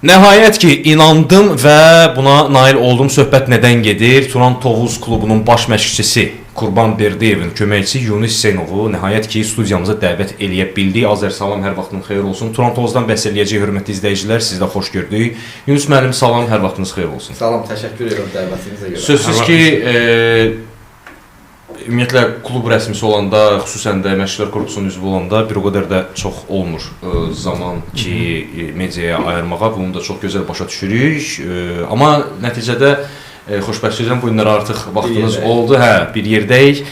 Nəhayət ki, inandım və buna nail oldum. Söhbət nədən gedir? Turan Tovuz klubunun baş məşqçisi Qurban Berdiyevin köməkçisi Yunus Hüseynovu nəhayət ki, studiyamıza dəvət eləyə bildik. Azər salam, hər vaxtınız xeyir olsun. Turan Tovuzdan bəhs eləyəcək, hörmətli izləyicilər, siz də xoş gördük. Yunus müəllim, salam, hər vaxtınız xeyir olsun. Salam, təşəkkür edirəm dəvətinizə görə. Sözsüz ki, ümumiyyətlə klub rəsmisi olanda, xüsusən də məşqçilər korpusunun üzvü olanda bir o qədər də çox olmur zaman ki, mediaya ayırmağa. Bunu da çox gözəl başa düşürük. Amma nəticədə xoşbəxtliklə bu günlərə artıq vaxtınız oldu. Hə, bir yerdəyik.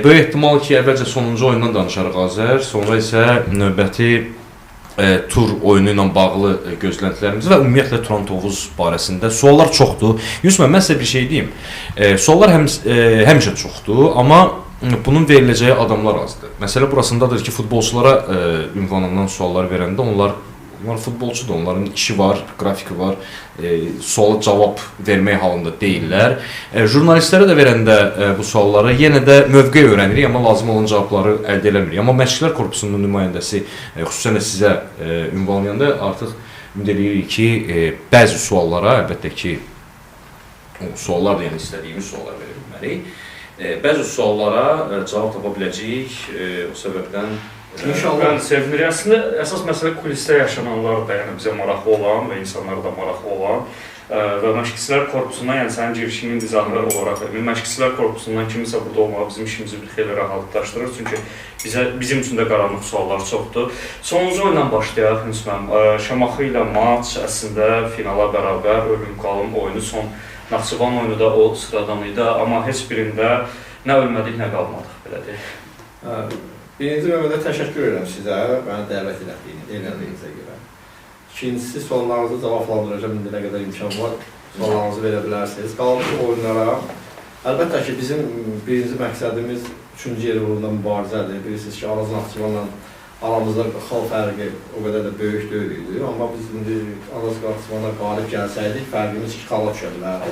Böyük ehtimal ki, əvvəlcə sonuncu oyundan danışarıq Azər, sonra isə növbəti tur oyunu ilə bağlı gözləntilərimiz və ümumiyyətlə Turan Tovuz barəsində suallar çoxdur. Yunus müəllim, mən sizə bir şey deyim. Suallar həmişə çoxdur, amma bunun veriləcəyi adamlar azdır. Məsələ burasındadır ki, futbolçulara ünvanından suallar verəndə onlar futbolçudur, onların işi var, qrafiki var, suala cavab vermək halında deyirlər. Jurnalistlərə də verəndə bu sualları yenə də mövqe öyrənirik, amma lazım olan cavabları əldə eləmirik. Amma məşqçilər korpusunun nümayəndəsi, xüsusən də sizə ünvanlayanda artıq ümid edirik ki, bəzi suallara, əlbəttə ki, suallar da yəni istədiyimiz suallar verə bilmərik. Bəzi suallara cavab tapa biləcəyik, o səbəbdən İnşallah. Mən sevinirik. Əslində, əsas məsələ kulisdə yaşananlar da yəni bizə maraqlı olan və insanlara da maraqlı olan və məşqçilər korpusundan, yəni sənin girişinin izahı olaraq məşqçilər korpusundan kimisə burada olmağı bizim işimizi bir xeyli rahatlaşdırır. Çünki bizim üçün də qaranlıq suallar çoxdur. Sonuncu oyunla başlayaq, Yunus müəllim. Şamaxı ilə maç əslində finala bərabər ölüm-qalım oyunu, son Naxçıvan oyunu da o sıradan idi, amma heç birində nə ölmədik, nə qalmadıq, belə deyək. Birinci növbədə təşəkkür edirəm sizə, məni dəvət elədiyinizə görə. İkincisi, suallarınızı cavablandıracağım, indi nə qədər imkan var, suallarınızı verə bilərsiniz. Qalmış oyunlara, əlbəttə ki, bizim birinci məqsədimiz 3-cü yer uğrunda mübarizədir. Bilirsiniz ki, Araz Naxçıvanla aramızda xal fərqi o qədər də böyük deyil idi. Amma biz indi Araz Naxçıvanla qalib gəlsəydik, fərqimiz 2 xala düşə bilərdi.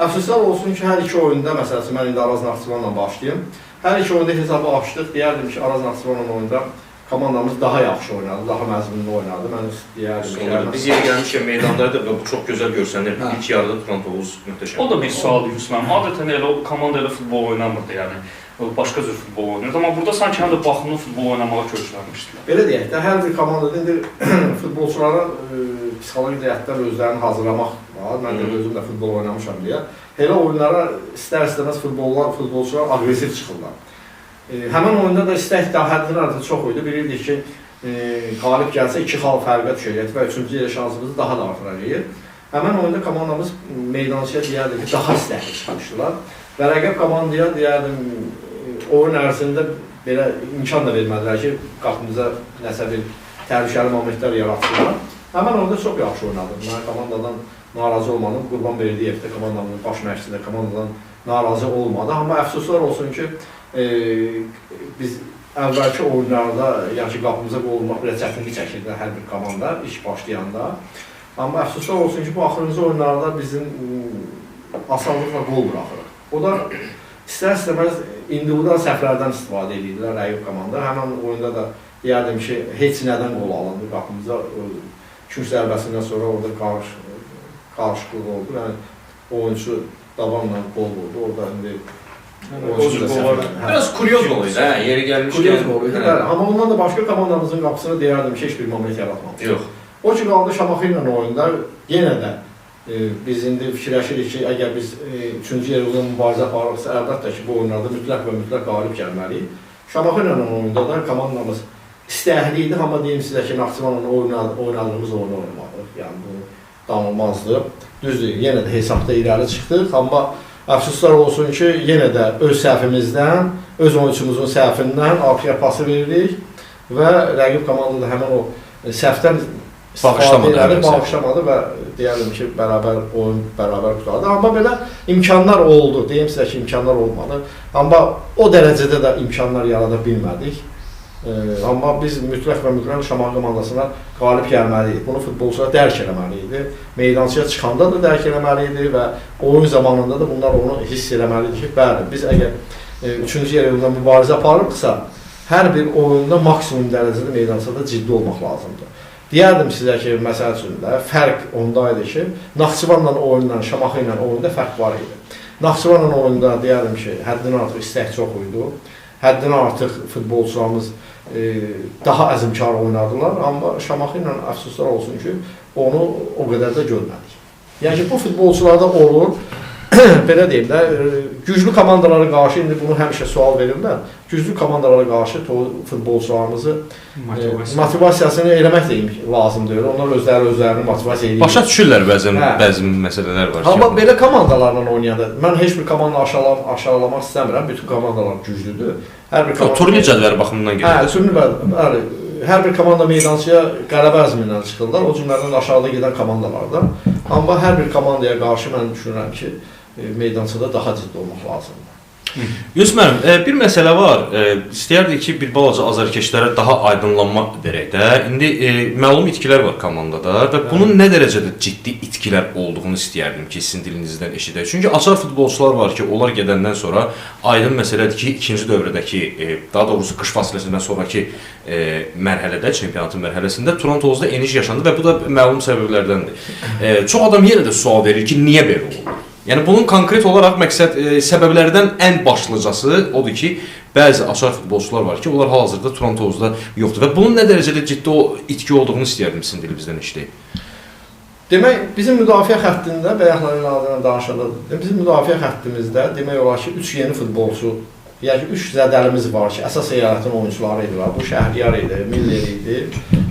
Əfsuslar olsun ki, hər iki oyunda, məsələsi, mən indi Araz Naxçıvanla başlayayım. Hər iki oyunda hesabı açdıq, deyərdim ki, Araz Naxçıvanla oyunda komandamız daha yaxşı oynadı, daha məzmunlu oynadı. Mən deyərdim ki, biz yeri gəlmişkən meydanlarda da bu çox gözəl görsənir. İlk yarıda Turan Tovuz möhtəşəm. O da bir sual Yunus müəllim. Adətən elə o komanda elə futbol oynamırdı, yəni başqa cür futbol oynayırdı. Amma burada sanki həm də baxımlı futbol oynamağa köklənmişdilər. Belə deyək də, hər bir komandada indi futbolçulara psixoloji cəhətdən özlərini hazırlamaq var. Mən də özüm də futbol oynamışam deyə. Elə oyunlara istər-istəməz futbolçular aqressiv çıxırlar. Həmən oyunda da istək daha həddindən artıq çox idi. Bilirdik ki, qalib gəlsə 2 xal fərqə düşəcək və 3-cü yerə şansımızı daha da artıracaq. Həmən oyunda komandamız meydançıya deyərdim ki, daha istəkli çıxmışdılar. Və rəqəb komandaya deyərdim, oyun ərzində belə imkan da vermədilər ki, qapımıza nəsə bir təhlükəli momentlər yaratsınlar. Həmən oyunda çox yaxşı oynadım. Mən komandadan narazı olmadım. Qurban Berdiyev də komandamın baş məşqçisi də komandadan narazı olmadı. Amma əfsuslar olsun ki, biz əvvəlki oyunlarda, yəni ki, qapımıza qol olmaq belə çətinlik çəkirdi hər bir komanda iş başlayanda. Amma əfsuslar olsun ki, bu axırıncı oyunlarda bizim asanlıqla qol buraxırıq. O da istər-istəməz individual səhvlərdən istifadə edirdilər rəqib komanda. Həmən oyunda da deyərdim ki, heç nədən qol alındı qapımıza. 2-3 zərbəsindən sonra orada qarışıqlıq oldu. Yəni oyunçu davamla qol vurdu. Orada indi oyunçu da səhvlər. Biraz kuryoz qol idi, yeri gəlmişkən. Kuryoz qol idi, bəli. Amma ondan da başqa komandamızın qapısını deyərdim ki, heç bir moment yaratmamışdı. Yox. O ki, qaldı Şamaxı ilə oyunda yenə də biz indi fikirləşirik ki, əgər biz 3-cü yer uzun mübarizə aparırıqsa, əlbəttə ki, bu oyunlarda mütləq qalib gəlməliyik. Şamaxı ilə oyunda da komandamız istəkli idi, amma deyim sizə ki, Naxçıvanla oynadığımız oyunu oynamadıq. Yəni, bu danılmazdı. Düzdür, yenə də hesabda irəli çıxdıq, amma əfsuslar olsun ki, yenə də öz səhvimizdən, öz oyunçumuzun səhvindən arxaya pası veririk və rəqib komanda da həmən o səhvdən bağışlamadı və deyəlim ki, oyun bərabər qutardı. Amma belə imkanlar oldu, deyim sizə ki, imkanlar olmadı. Amma o dərəcədə də imkanlar yarada bilmədik. Amma biz mütləq Şamaxı komandasına qalib gəlməliydik. Bunu futbolçular dərk eləməliydi. Meydançıya çıxanda da dərk eləməliydi və oyun zamanında da bunlar onu hiss eləməliydi ki, bəli, biz əgər 3-cü yerdə mübarizə aparırıqsa, hər bir oyunda maksimum dərəcədə meydançıda ciddi olmaq lazımdır. Deyərdim sizə ki, məsəl üçün də fərq ondaydı ki, Naxçıvanla oyunla, Şamaxı ilə oyunda fərq var idi. Naxçıvanla oyunda deyərdim ki, həddindən artıq istək çox idi. Həddindən artıq futbolçularımız daha əzmkar oynadılar, amma Şamaxı ilə əfsuslar olsun ki, onu o qədər də görmədik. Yəni ki, bu futbolçularda olur, belə deyim də, güclü komandalara qarşı, indi bunu həmişə sual verirlər, güclü komandalara qarşı futbolçularımızı motivasiyasını eləmək də lazımdır. Onlar özlərini motivasiya edir. Başa düşürlər bəzi məsələlər var. Amma belə komandalarla oynayanda, mən heç bir komanda aşağılamaq istəmirəm, bütün komandalar güclüdür. Turnir cədvəli baxımından gedir. Hər bir komanda meydançıya qələbə əzmindən çıxırlar, o cümlədən aşağıda gedən komandalardan. Amma hər bir komandaya qarşı mən düşünürəm ki, meydançada daha ciddi olmaq lazımdır. Yusuf müəllim, bir məsələ var. İstəyərdik ki, bir balaca azarkeşlərə daha aydınlanma verək də. İndi məlum itkilər var komandada və bunun nə dərəcədə ciddi itkilər olduğunu istəyərdim ki, sizin dilinizdən eşidək. Çünki açar futbolçular var ki, onlar gedəndən sonra aydın məsələdir ki, ikinci dövrədəki, daha doğrusu qış fasiləsindən sonraki mərhələdə, çempionatın mərhələsində Torontozda eniş yaşandı və bu da məlum səbəblərdəndir. Çox adam yenə də sual verir ki, niyə belə olur? Yəni bunun konkret olaraq məqsəd səbəblərdən ən başlıcası odur ki, bəzi açar futbolçular var ki, onlar hal-hazırda Torontozda yoxdur və bunun nə dərəcədə ciddi itki olduğunu istəyərdim sizin dilimizdən eşidək. Demək, bizim müdafiə xəttində, bayaqların adına danışanda, bizim müdafiə xəttimizdə demək olar ki, 3 yeni futbolçu, yəni 3 zədəlimiz var ki, əsas eyalətin oyuncuları idilər. Bu Şəhriyar idi, Miller idi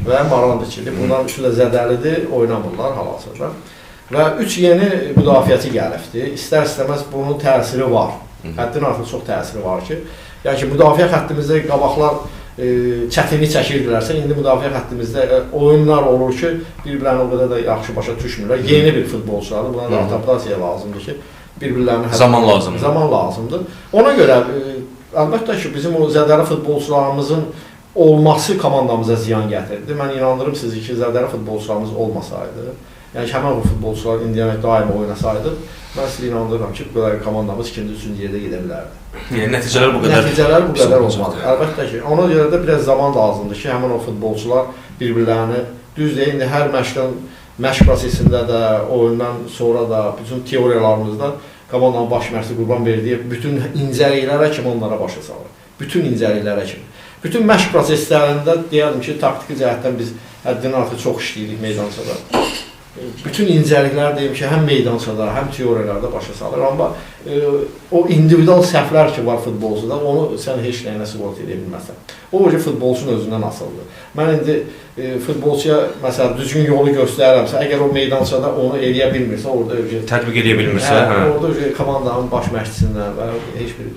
və Marandiç idi. Bundan 3-ü də zədəlidir, oynamırlar hal-hazırda. Və 3 yeni müdafiəçi gəlibdir. İstər-istəməz bunun təsiri var. Həddindən artıq çox təsiri var ki, yəni ki, müdafiə xəttimizdə qabaqlar çətinlik çəkirdilərsə, indi müdafiə xəttimizdə oyunlar olur ki, bir-birlərini o qədər də yaxşı başa düşmürlər. Yeni bir futbolçulardır, buna da adaptasiya lazımdır ki, bir-birlərini zaman lazımdır. Zaman lazımdır. Ona görə əlbəttə ki, bizim o zədəli futbolçularımızın olması komandamıza ziyan gətirdi. Mən inandırım sizi ki, zədəli futbolçularımız olmasaydı, yəni ki, həmən o futbolçular indiyənək daima oynasaydı, mən sizə inandırıram ki, bu qədər komandamız 2-3-cü yerdə gedə bilərdi. Yəni, nəticələr bu qədər olmalı. Əlbəttə ki, ona görə də biraz zaman lazımdır ki, həmən o futbolçular bir-birlərini, düz deyil, indi hər məşq prosesində də, oyundan sonra da, bütün teoriyalarımızda komandanın baş məşqçisi Qurban Berdiyev bütün incəliklərə kimi onlara başa salır. Bütün incəliklərə kimi. Bütün məşq proseslərində deyəlim ki, taktiki cəhətdən biz həddindən artıq çox işləyirik meydançada. Bütün incəliklər deyim ki, həm meydançada, həm teoriyalarda başa salır. Amma o individual səhvlər ki var futbolçuda, onu sən heç nəyinə sığorta edə bilməzsən. O ki, futbolçunun özündən asılıdır. Mən indi futbolçuya məsələn düzgün yolu göstərirəmsə, əgər o meydançada onu eləyə bilmirsə, orada tətbiq edə bilmirsə, orada komandanın baş məşqçisindən və heç bir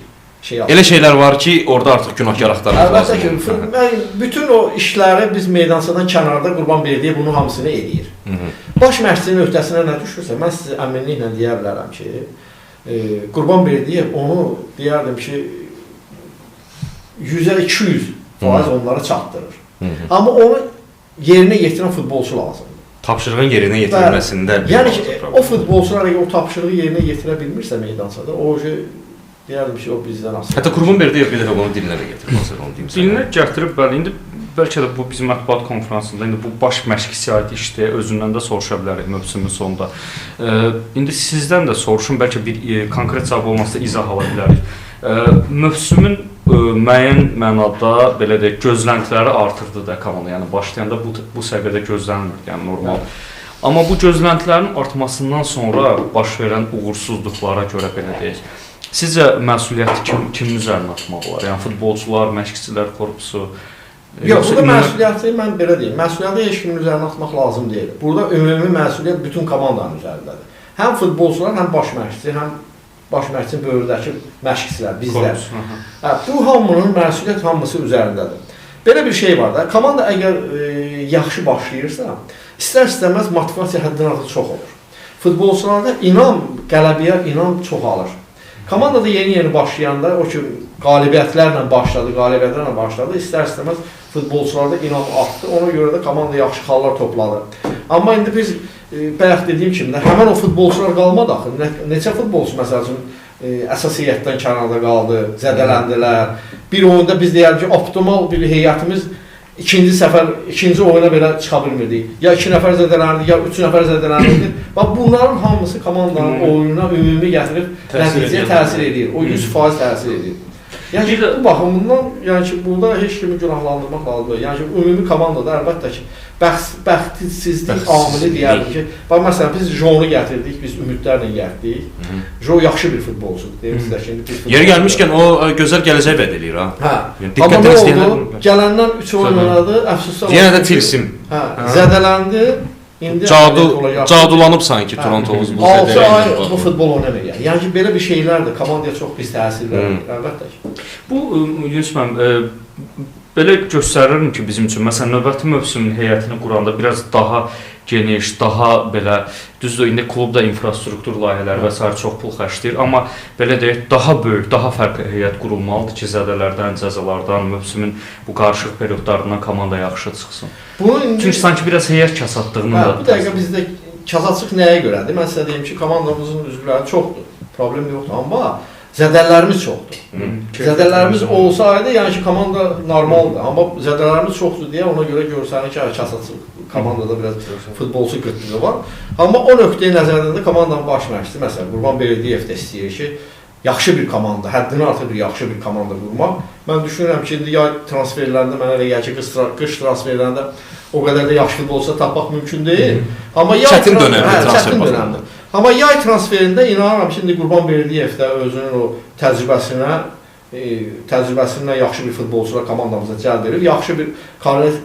elə şeylər var ki, orada artıq günahkar axtarmaq lazımdır. Əlbəttə ki, mən bütün o işləri biz meydançadan kənarda Qurban Berdiyev bunun hamısını eləyir. Baş məşqçinin öhdəsinə nə düşürsə, mən sizə əminliklə deyə bilərəm ki, Qurban Berdiyev onu deyərdim ki, 100-200% onları çatdırır. Amma onu yerinə yetirən futbolçu lazımdır. Tapşırığın yerinə yetirilməsində. Yəni ki, o futbolçular o tapşırığı yerinə yetirə bilmirsə meydançada, o deyərdim ki, o bizdən asılıdır. Hətta Qurban Berdiyev bir dəfə onu dilinə də gətirməzdir, onu deyim sənə. Dilinə gətirib, bəli, indi bəlkə də bu bizim mətbuat konfransında, indi bu baş məşqçisi aid işdir, özündən də soruşa bilərik mövsümün sonunda. İndi sizdən də soruşum, bəlkə bir konkret cavab olmasa izah ala bilərik. Mövsümün müəyyən mənada, belə deyək, gözləntiləri artırdı da komanda, yəni başlayanda bu səviyyədə gözlənmirdi, yəni normal. Amma bu gözləntilərin artmasından sonra baş verən uğursuzluqlara görə, belə deyək, sizcə məsuliyyəti kimin üzərinə atmaq olar? Yəni futbolçular, məşqçilər korpusu? Yox, burada məsuliyyəti mən belə deyim, məsuliyyəti heç kimin üzərinə atmaq lazım deyil. Burada ümumi məsuliyyət bütün komandanın üzərindədir. Həm futbolçular, həm baş məşqçi, həm baş məşqçinin böyrüdəki məşqçilər, bizlər. Bu hamının məsuliyyət hamısı üzərindədir. Belə bir şey var da, komanda əgər yaxşı başlayırsa, istər-istəməz motivasiya həddindən artıq çox olur. Futbolçularda inam, qələbiyə inam çoxalır. Komandada yeni başlayanda, o ki, qalibiyyətlərlə başladı, istər-istəməz futbolçularda inam artdı, ona görə də komanda yaxşı xallar topladı. Amma indi biz, bayaq dediyim kimi də, həmən o futbolçular qalmadı axı, neçə futbolçu, məsəl üçün, əsas heyətdən kənarda qaldı, zədələndilər. Bir oyunda biz deyəlim ki, optimal bir heyətimiz ikinci oyuna belə çıxa bilmirdik. Ya 2 nəfər zədələnirdi, ya 3 nəfər zədələnirdi. Bax bunların hamısı komandanın oyununa ümumi gətirib nəticəyə təsir edir. O 100% təsir edir. Yəni bu baxımından, yəni ki, burada heç kimi günahlandırmaq lazımdır. Yəni ki, ümumi komandada əlbəttə ki, bəxtsizlik amili deyərdik ki, bax məsələn biz Jonu gətirdik, biz ümidlərlə gəldik. Jo yaxşı bir futbolçudur. Deyim sizə ki, biz yeri gəlmişkən o gözəl gələcək vəd eləyir ha. Hə. Yəni Amma diqqətdən nə istəyənlər oldu? Gələndən 3 oyun oynadı, əfsuslar. yenə də tilsim. Hə, zədələndi. İndi cadulanıb sanki Toronto'muz bu 6 ay bu futbol oynamır. Yəni ki, belə bir şeylər də komandaya çox pis təsir verir, əlbəttə ki. Bu Yunus müəllim, belə göstərirəm ki, bizim üçün məsələn növbəti mövsümün heyətini quranda biraz daha geniş, daha belə düzdür, indi klubda infrastruktur layihələri və sair çox pul xərcləyir, amma belə deyək, daha böyük, daha fərqli heyət qurulmalıdır ki, zədələrdən, cəzalardan, mövsümün bu qarışıq periodlarından komanda yaxşı çıxsın. Çünki sanki biraz heyət kasadlığının da. Bu dəqiqə bizdə kasadlıq nəyə görədir? Mən sizə deyim ki, komandamızın üzvləri çoxdur, problem yoxdur, amma zədələrimiz çoxdur. Zədələrimiz olsaydı, yəni ki, komanda normaldır, amma zədələrimiz çoxdur deyə ona görə görsənir ki, kasadlıq komandada biraz futbolçu qıtlığı var. Amma o nöqteyi nəzərdən də komandanın baş məşqçisi, məsələn, Qurban Berdiyev də istəyir ki, yaxşı bir komanda, həddindən artıq bir yaxşı bir komanda qurmaq. Mən düşünürəm ki, indi yay transferlərində mənə elə gəlir ki, qış transferlərində o qədər də yaxşı futbolçu tapmaq mümkün deyil. Amma çətin dönəmdir. Amma yay transferində inanıram ki, indi Qurban Berdiyev də özünün o təcrübəsindən yaxşı bir futbolçular komandamıza cəlb edir. Yaxşı bir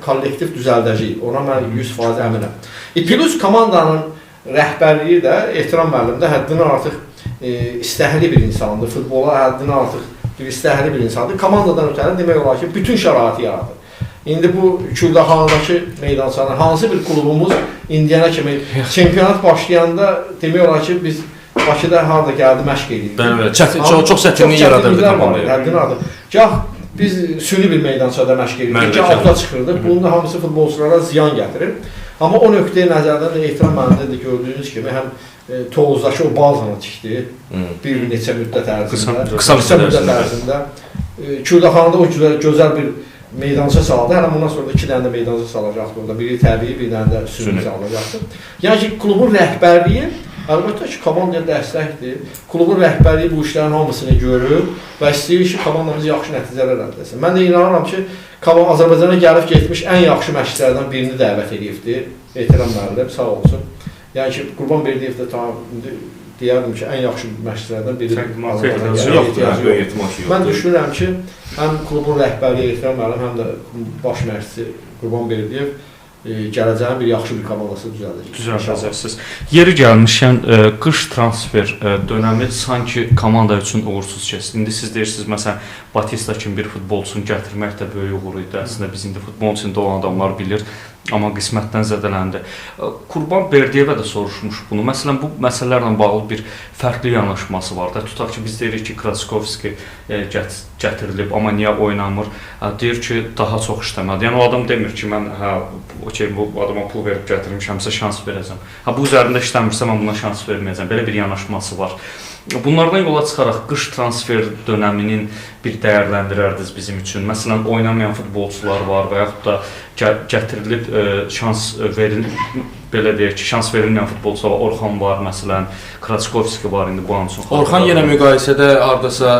kollektiv düzəldəcəyik. Ona mən 100% əminəm. Plus komandanın rəhbərliyi də Ehtiram müəllim də həddindən artıq istəkli bir insandır. Futbola həddindən artıq istəkli bir insandır. Komandadan ötəri demək olar ki, bütün şəraiti yaradır. İndi bu Kürdəxanadakı meydançanın hansı bir klubumuz indiyənə kimi çempionat başlayanda demək olar ki, biz Bakıda harada gəldi məşq edirdik. Bəli, çox çətinlik yaradırdı komandaya. Gah biz süni bir meydançada məşq edirdik, gah alta çıxırdıq. Bunun da hamısı futbolçulara ziyan gətirir. Amma o nöqteyi nəzərdən də Ehtiram müəllimdə də gördüyünüz kimi həm Tovuz'dakı o bazanı tikdi bir neçə müddət ərzində. Qısa müddət ərzində. Kürdəxanada o gözəl bir meydança saldı. Hələ bundan sonra da 2 dənə də meydança salacaqdı orada. Biri təbii, bir dənə də süni salacaqdı. Yəni ki, klubun rəhbərliyi əlbəttə ki, komandaya dəstəkdir. Klubun rəhbərliyi bu işlərin hamısını görür və istəyir ki, komandamız yaxşı nəticələr əldə etsin. Mən də inanıram ki, Azərbaycana gəlib getmiş ən yaxşı məşqçilərdən birini dəvət edibdir. Ehtiram müəllim, sağ olsun. Yəni ki, Qurban Berdiyev də deyərdim ki, ən yaxşı məşqçilərdən biri Azərbaycana. Mən düşünürəm ki, həm klubun rəhbərliyi Ehtiram müəllim, həm də baş məşqçisi Qurban Berdiyev gələcəyin bir yaxşı bir komandası düzəldəcəksiniz. Yeri gəlmişkən, qış transfer dönəmi sanki komanda üçün uğursuz keçdi. İndi siz deyirsiniz, məsələn, Batista kimi bir futbolçunu gətirmək də böyük uğur idi. Əslində biz indi futbolun içində olan adamlar bilir, amma qismətdən zədələndi. Qurban Berdiyevə də soruşmuş bunu. Məsələn, bu məsələlərlə bağlı bir fərqli yanaşması var da. Tutaq ki, biz deyirik ki, Kraskovski gətirilib, amma niyə oynamır? Deyir ki, daha çox işləmədi. Yəni o adam demir ki, mən bu adama pul verib gətirmişəmsə şans verəcəm. Bu üzərində işləmirsə mən buna şans verməyəcəm. Belə bir yanaşması var. Bunlardan yola çıxaraq qış transfer dönəminin bir dəyərləndirərdiniz bizim üçün. Məsələn, oynamayan futbolçular var və yaxud da gətirilib şans belə deyək ki, şans verilməyən futbolçular var. Orxan var, məsələn, Kraçkovski var indi bu an üçün. Orxan yenə müqayisədə hardasa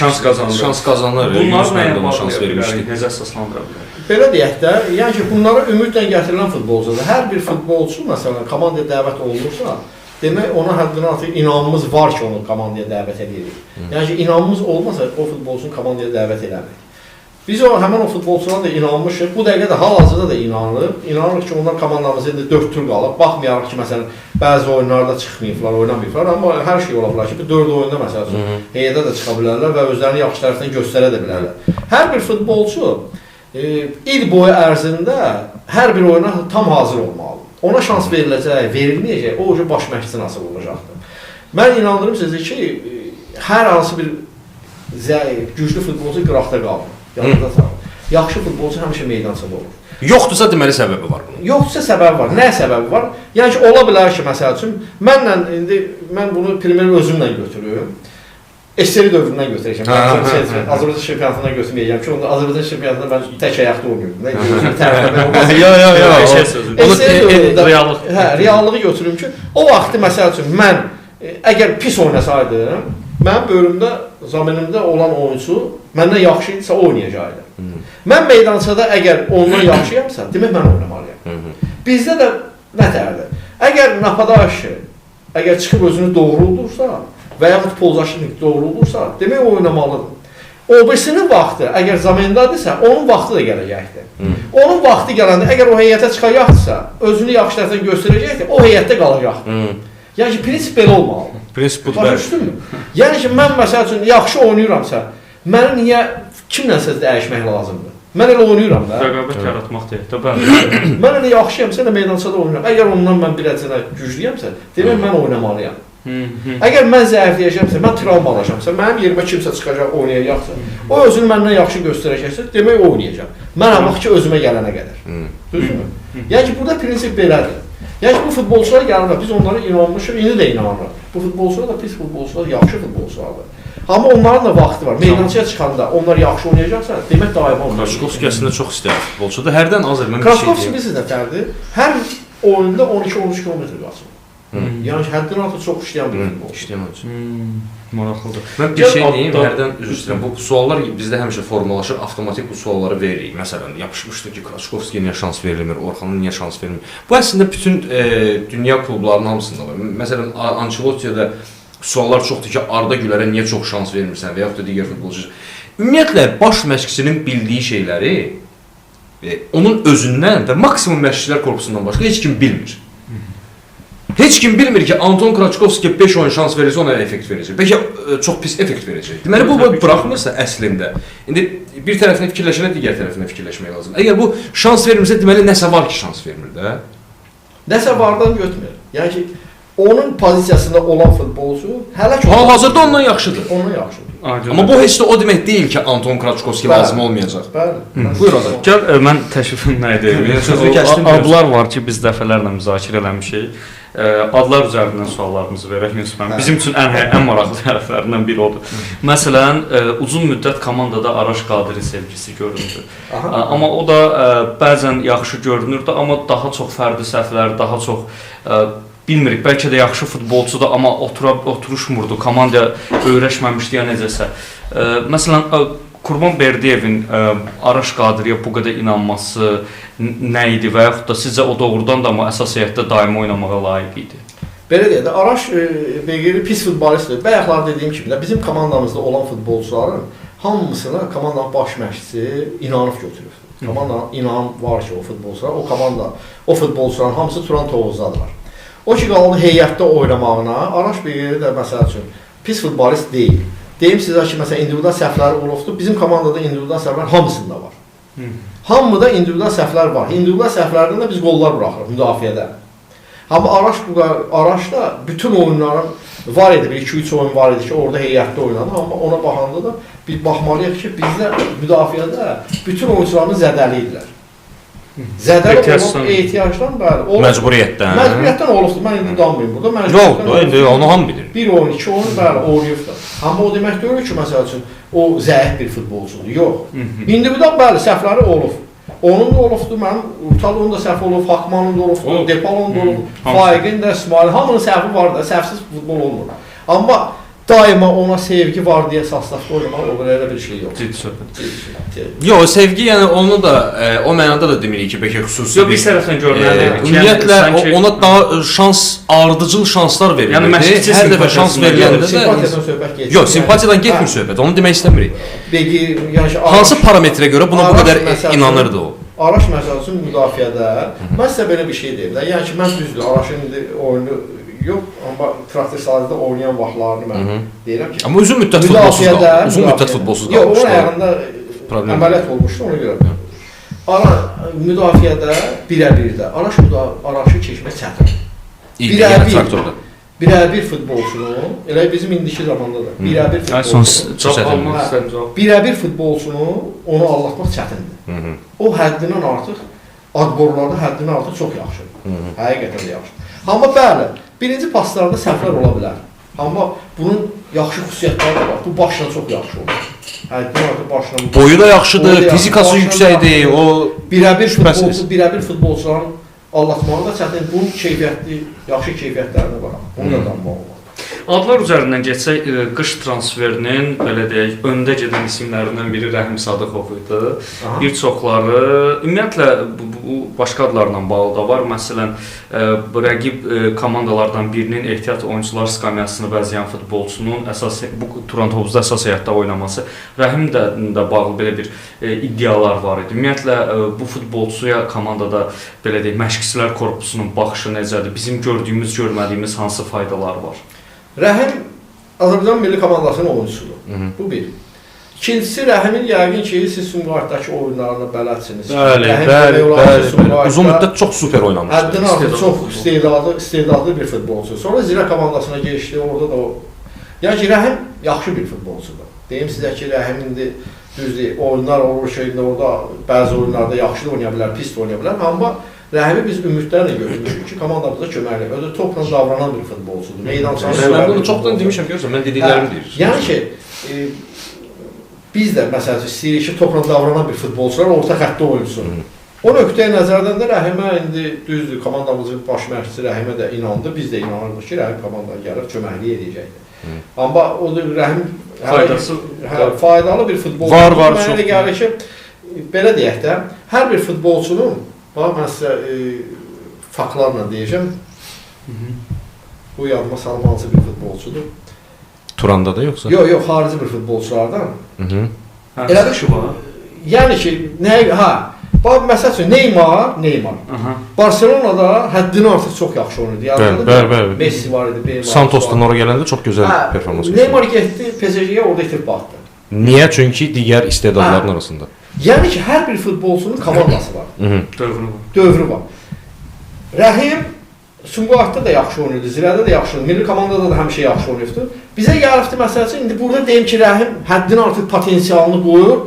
şans qazanır. Bunlar nəyə şans vermişdi? Necə əsaslandıra bilər? Belə deyək də, yəni ki, bunlara ümidlə gətirilən futbolçudur. Hər bir futbolçu, məsələn, komandaya dəvət olunursa, demək, ona həddindən artıq inamımız var ki, onu komandaya dəvət edirik. Yəni ki, inamımız olmasa, o futbolçunu komandaya dəvət eləmirik. Biz həmən o futbolçulara da inanmışıq. Bu dəqiqə də hal-hazırda da inanırıq ki, onlar komandamızda indi 4 tur qalıb. Baxmayaraq ki, məsələn, bəzi oyunlarda çıxmayıblar, oynamayıblar, amma hər şey ola bilər ki, bu 4 oyunda məsələn, heyədə də çıxa bilərlər və özlərini yaxşı tərəfindən göstərə də bilərlər. Hər bir futbolçu il boyu ərzində hər bir oyuna tam hazır olmalıdır. Ona şans veriləcək, verilməyəcək, o baş məşqçisi nasıl olacaqdır. Mən inandırım sizə ki, hər hansı bir güclü futbolçu qıraqda qalmır. Yanında sağlam. Yaxşı futbolçu həmişə meydançada olur. Yoxdursa deməli səbəbi var bunun. Yoxdursa səbəbi var. Nə səbəbi var? Yəni ki, ola bilər ki, məsəl üçün, mən bunu Premier özümlə götürürüm. SSR dövründən götürəcəm. Hə. Azərbaycan çempionatından götürməyəcəm ki, onda Azərbaycan çempionatında mən tək ayaqda oynuyordum. Nə gözüm tərəfdən olmaz. Yo. Reallıq. Hə, reallığı götürüm ki, o vaxtı məsəl üçün mən əgər pis oynasaydım, mənim bölümdə, zamanımda olan oyunçu məndən yaxşı idisə oynayacaqdı. Mən meydançada əgər ondan yaxşıyamsa, demək mən oynamalıyam. Bizdə də nətərdir? Əgər Napadaşı, əgər çıxıb özünü doğruldursa və yaxud Polzaşnik doğruldursa, demək oynamalıdır. O birisinin vaxtı, əgər zamandadırsa, onun vaxtı da gələcəkdir. Onun vaxtı gələndə, əgər o heyətə çıxacaqsa, özünü yaxşı tərəfdən göstərəcəkdir, o heyətdə qalacaqdır. Yəni ki, prinsip belə olmalıdır. Prinsip budur. Başa düşdünmü? Yəni ki, mən məsəl üçün yaxşı oynayıramsa, məni niyə kimlənsə dəyişmək lazımdır? Mən elə oynayıram da. Rəqabət yaratmaq deyək də, bəli. Mən elə yaxşıyamsa, elə meydançada oynayıram. Əgər ondan mən bir əcənə güclüyəmsə, demək mən oynamalıyam. Əgər mən zəifləyəcəmsə, mən travmalaşamsa, mənim yerimə kimsə çıxacaq, oynayacaqsa, o özünü məndən yaxşı göstərəcəksə, demək oynayacaq. Mən amma ki, özümə gələnə qədər. Düzdürmü? Yəni ki, burada prinsip belədir. Yəni ki, bu futbolçular gəlirlər, biz onlara inanmışıq, indi də inanırıq. Bu futbolçular da pis futbolçular, yaxşı futbolçulardır. Amma onların da vaxtı var. Meydançaya çıxanda onlar yaxşı oynayacaqsa, demək daima oynayacaq. Kraşkovski əslində çox istəyir futbolçudur. Hərdən az mən bir şey deyim. Kraşkovski bilirsiniz nətərdir? Hər oyunda 12-13 kilometr qaçır. Yəni ki, həddən artıq çox işləyən bir futbolçu. İşləyən oyuncu. Maraqlıdır. Mən bir şey deyim, hərdən üzr istəyirəm. Bu suallar bizdə həmişə formalaşır, avtomatik bu sualları veririk. Məsələn, yapışmışdı ki, Kraşkovskiyə niyə şans verilmir, Orxana niyə şans verilmir? Bu əslində bütün dünya klublarının hamısında var. Məsələn, Ancelottiyə də suallar çoxdur ki, Arda Gülərə niyə çox şans vermirsən və yaxud da digər futbolçu. Ümumiyyətlə, baş məşqçinin bildiyi şeyləri onun özündən və maksimum məşqçilər korpusundan başqa heç kim bilmir. Heç kim bilmir ki, Anton Kraşkovskiyə 5 oyun şans verirsə, ona effekt verəcək. Bəlkə çox pis effekt verəcək. Deməli, bu buraxmırsa əslində, indi bir tərəfinə fikirləşənə, digər tərəfinə fikirləşmək lazım. Əgər bu şans vermirsə, deməli, nəsə var ki, şans vermir də. Nəsə vardan götürmür. Yəni ki, onun pozisiyasında olan futbolçu hələ ki... Hal-hazırda ondan yaxşıdır. Ondan yaxşıdır. Amma bu heç də o demək deyil ki, Anton Kraşkovski lazım olmayacaq. Bəli. Buyur Azər. Gəl, mən təşrifim nə edir? Adlar var ki, biz dəfələrlə müzakirə eləmişik. Adlar üzərindən suallarımızı verək Yusuf müəllim. Bizim üçün ən maraqlı tərəflərindən biri odur. Məsələn, uzun müddət komandada Araş Qadiri sevgisi göründü. Amma o da bəzən yaxşı görünürdü, amma daha çox fərdi səhvlər, daha çox bilmirik, bəlkə də yaxşı futbolçudur, amma oturuşmurdu, komanda öyrəşməmişdi ya necəsə. Məsələn, Qurban Berdiyevin Araş Qadiriyə bu qədər inanması nə idi və yaxud da sizcə o doğrudan da amma əsas heyətdə daimi oynamağa layiq idi? Belə deyək də, Araş Begiri pis futbolistdir. Bayaqlar dediyim kimi də bizim komandamızda olan futbolçuların hamısına komandanın baş məşqçisi inanıb götürür. Komandanın inam var ki, o futbolçular, o komanda, o futbolçuların hamısı Turan Tovuzdadılar. O ki, qaldı heyətdə oynamağına, Araş Begiri də məsəl üçün pis futbolist deyil. Deyim sizə ki, məsələn, individual səhvləri olubdur. Bizim komandada individual səhvlər hamısında var. Hamıda individual səhvlər var. Individual səhvlərdən də biz qollar buraxırıq müdafiədə. Amma Araşda bütün oyunların var idi, 2-3 oyun var idi ki, orada heyətdə oynadı. Amma ona baxanda da biz baxmalıyıq ki, bizdə müdafiədə bütün oyuncularını zədəliyirlər. Zədəli olub ehtiyacdan, bəli. Məcburiyyətdən. Məcburiyyətdən olubdur. Mən indi danmayayım burada. Yoxdur, indi onu hamı bilir. Bir oyun, 2 oyun, bəli, oynayıbdır. Amma o demək deyil ki, məsəl üçün, o zəif bir futbolçudur. Yox. İndividual, bəli, səhvləri olub. Onun da olubdur, mənim Urtalonun da səhvi olub, Fakmanın da olubdur, Depalon da olub, Faiqin də, İsmailin, hamının səhvi var da, səhvsiz futbol olmur. Amma daima ona sevgi var deyə əsaslaşdı oynamaq, o qədər elə bir şey yox. Ciddi söhbət. Yox, sevgi, yəni onu da, o mənada da demirik ki, bəlkə xüsusi bir... Yox, bir tərəfdən görünədir. Ümumiyyətlə, ona daha şans, ardıcıl şanslar verilirdi. Yəni, məşqçi hər dəfə şans veriləndə də... Simpatiyadan söhbət geçir. Yox, simpatiyadan getmir söhbət, onu demək istəmirik. Hansı parametrə görə buna bu qədər inanırdı o? Araş məsəl üçün müdafiədə, mən sizə belə bir şey deyim də, yəni ki, mən düzdür, Araşın indi oyunu yox, amma traktor sahədə oynayan vaxtlarını mən deyirəm ki... Amma uzun müddət futbolsuz qaldı. Uzun müddət futbolsuz qaldı. Yox, onun ayağında əməliyyat olmuşdu, ona görə. Müdafiədə birə-birdə, Araşı keçmək çətin. Birə-bir futbolçunun, elə bizim indiki zamanda da, birə-bir futbolçunu onu allatmaq çətindir. O həddindən artıq, adborlarda həddindən artıq çox yaxşıdır. Həqiqətən də yaxşıdır. Amma bəli, birinci paslarda səhvlər ola bilər. Amma bunun yaxşı xüsusiyyətləri də var. Bu başla çox yaxşı olur. Həddən artıq başla. Boyu da yaxşıdır, fizikası yüksəkdir. O birəbir futbolçuların anlatmağı da çətin. Bunun keyfiyyətli, yaxşı keyfiyyətlərinə var. Onu da danmaq olur. Adlar üzərindən geçsək, qış transferinin belə deyək, öndə gedən isimlərindən biri Rəhim Sadıqov idi. Bir çoxları, ümumiyyətlə bu başqa adlarla bağlı da var. Məsələn, rəqib komandalardan birinin ehtiyat oyuncular skamyasını bəzəyən futbolçunun əsas bu Turan hovuzda əsas heyətdə oynaması Rəhim də bağlı belə bir iddialar var idi. Ümumiyyətlə bu futbolçuya komandada belə deyək, məşqçilər korpusunun baxışı necədir? Bizim gördüyümüz, görmədiyimiz hansı faydalar var? Rəhim Azərbaycan milli komandasının oyuncusudur. Bu bir. İkincisi, Rəhimin yəqin ki, siz Sumqayıtdakı oyunlarına bələdsiniz. Bəli. Uzun müddət çox super oynamışdı. Həddən artıq çox istedadlı bir futbolçu. Sonra Zirə komandasına geçdi, orada da o. Yəni ki, Rəhim yaxşı bir futbolçudur. Deyim sizə ki, Rəhim indi düzdür, oyunlar olur ki, orada bəzi oyunlarda yaxşı da oynaya bilər, pis də oynaya bilər. Amma Rəhimi biz ümidlərlə görmüşük ki, komandamıza köməkli. Özü topla davranan bir futbolçudur. Mən bunu çoxdan demişəm, görürsən, mən dediklərimi deyir. Yəni ki, biz də məsələn istəyirik ki, topla davranan bir futbolçular orta xəttdə oyunsun. O nöqteyi nəzərdən də Rəhimə indi düzdür, komandamızın baş məşqçisi Rəhimə də inandı. Biz də inanırdıq ki, Rəhim komandaya gəlir, köməkli edəcəkdir. Amma o da Rəhim faydalı bir futbolçudur. Var, çox. Mənə gəlir ki, belə deyək də, hər bir futbolçunun bax, mən sizə faktlarla deyəcəm. Bu yadıma salmancı bir futbolçudur. Turanda da yoxsa? Yox, xarici bir futbolçulardan. Elə bir şey var. Yəni ki, bax, məsəl üçün, Neymar. Barcelonada həddindən artıq çox yaxşı oynadı. Bəli. Messi var idi. Santos'dan oraya gələndə çox gözəl performans göstərdi. Neymar getdi, PSG-yə orada itirib baxdı. Niyə? Çünki digər istedadların arasında. Yəni ki, hər bir futbolçunun komandası var. Dövrü var. Rəhim Sumqayıtda da yaxşı oynayırdı, Zirədə də yaxşı oynayırdı, milli komandada da həmişə yaxşı oynayırdı. Bizə gəlibdi məsələsi, indi burada deyim ki, Rəhim həddindən artıq potensialını qoyur,